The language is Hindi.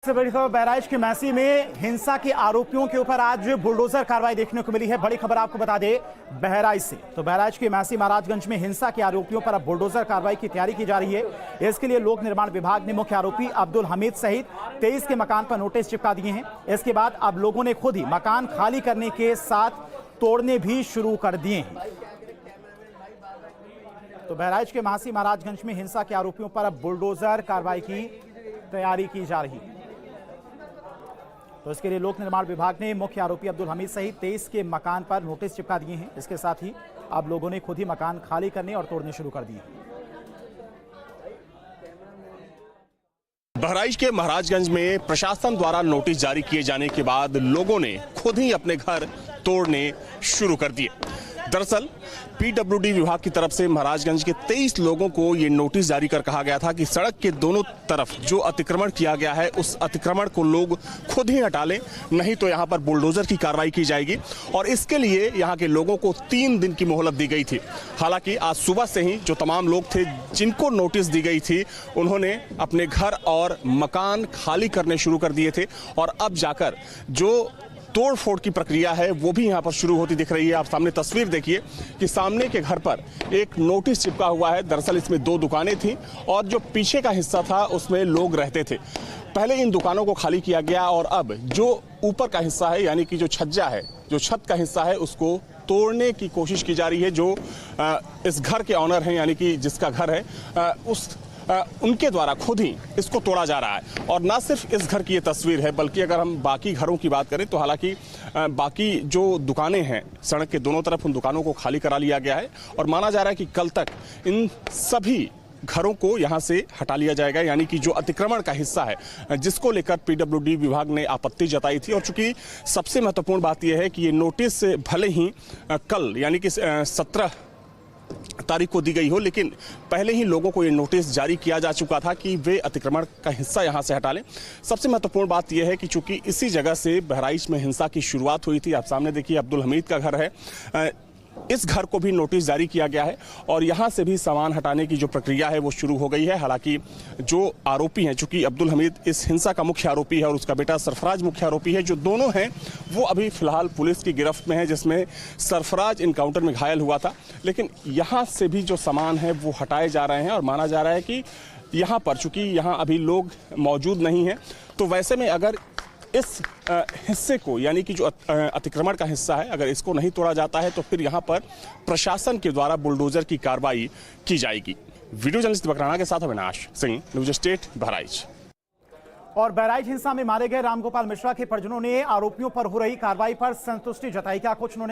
से बड़ी खबर बहराइच के मैसी में हिंसा के आरोपियों के ऊपर आज बुलडोजर कार्रवाई देखने को मिली है। बड़ी खबर आपको बता दें बहराइच से, तो बहराइच के मैसी महाराजगंज में हिंसा के आरोपियों पर अब बुलडोजर कार्रवाई की तैयारी की जा रही है। इसके लिए लोक निर्माण विभाग ने मुख्य आरोपी अब्दुल हमीद सहित 23 के मकान पर नोटिस चिपका दिए हैं। इसके बाद अब लोगों ने खुद ही मकान खाली करने के साथ तोड़ने भी शुरू कर दिए हैं। तो बहराइच के मैसी महाराजगंज में हिंसा के आरोपियों पर अब बुलडोजर कार्रवाई की तैयारी की जा रही है। तो इसके लिए लोक निर्माण विभाग ने मुख्य आरोपी अब्दुल हमीद सहित 23 के मकान पर नोटिस चिपका दिए हैं। इसके साथ ही अब लोगों ने खुद ही मकान खाली करने और तोड़ने शुरू कर दिए। बहराइच के महाराजगंज में प्रशासन द्वारा नोटिस जारी किए जाने के बाद लोगों ने खुद ही अपने घर तोड़ने शुरू कर दिए। दरअसल पीडब्ल्यूडी विभाग की तरफ से महाराजगंज के 23 लोगों को ये नोटिस जारी कर कहा गया था कि सड़क के दोनों तरफ जो अतिक्रमण किया गया है उस अतिक्रमण को लोग खुद ही हटा लें, नहीं तो यहाँ पर बुलडोजर की कार्रवाई की जाएगी। और इसके लिए यहाँ के लोगों को 3 दिन की मोहलत दी गई थी। हालांकि आज सुबह से ही जो तमाम लोग थे जिनको नोटिस दी गई थी उन्होंने अपने घर और मकान खाली करने शुरू कर दिए थे और अब जाकर जो तोड़ फोड़ की प्रक्रिया है वो भी यहाँ पर शुरू होती दिख रही है। आप सामने तस्वीर देखिए कि सामने के घर पर एक नोटिस चिपका हुआ है। दरअसल इसमें 2 दुकानें थीं और जो पीछे का हिस्सा था उसमें लोग रहते थे। पहले इन दुकानों को खाली किया गया और अब जो ऊपर का हिस्सा है यानी कि जो छज्जा है, जो छत का हिस्सा है, उसको तोड़ने की कोशिश की जा रही है। जो इस घर के ऑनर हैं यानी कि जिसका घर है उनके द्वारा खुद ही इसको तोड़ा जा रहा है। और ना सिर्फ इस घर की ये तस्वीर है बल्कि अगर हम बाकी घरों की बात करें तो हालांकि बाकी जो दुकानें हैं सड़क के दोनों तरफ उन दुकानों को खाली करा लिया गया है और माना जा रहा है कि कल तक इन सभी घरों को यहां से हटा लिया जाएगा। यानी कि जो अतिक्रमण का हिस्सा है जिसको लेकर पीडब्ल्यूडी विभाग ने आपत्ति जताई थी। और चूंकि सबसे महत्वपूर्ण बात यह है कि ये नोटिस भले ही कल यानी कि 17 तारीख को दी गई हो, लेकिन पहले ही लोगों को ये नोटिस जारी किया जा चुका था कि वे अतिक्रमण का हिस्सा यहां से हटा लें। सबसे महत्वपूर्ण बात यह है कि चूंकि इसी जगह से बहराइच में हिंसा की शुरुआत हुई थी। आप सामने देखिए अब्दुल हमीद का घर है, इस घर को भी नोटिस जारी किया गया है और यहां से भी सामान हटाने की जो प्रक्रिया है वो शुरू हो गई है। हालांकि जो आरोपी हैं, चूंकि अब्दुल हमीद इस हिंसा का मुख्य आरोपी है और उसका बेटा सरफराज मुख्य आरोपी है, जो दोनों हैं वो अभी फिलहाल पुलिस की गिरफ्त में है, जिसमें सरफराज इनकाउंटर में घायल हुआ था। लेकिन यहां से भी जो सामान है वो हटाए जा रहे हैं और माना जा रहा है कि यहाँ पर चूंकि यहाँ अभी लोग मौजूद नहीं हैं तो वैसे में अगर इस हिस्से को यानी कि जो अतिक्रमण का हिस्सा है अगर इसको नहीं तोड़ा जाता है तो फिर यहाँ पर प्रशासन के द्वारा बुलडोजर की कार्रवाई की जाएगी। वीडियो जर्नलिस्ट बकराना के साथ अविनाश सिंह, न्यूज स्टेट बहराइच। और बहराइच हिंसा में मारे गए रामगोपाल मिश्रा के परिजनों ने आरोपियों पर हो रही कार्रवाई पर संतुष्टि जताई। क्या कुछ उन्होंने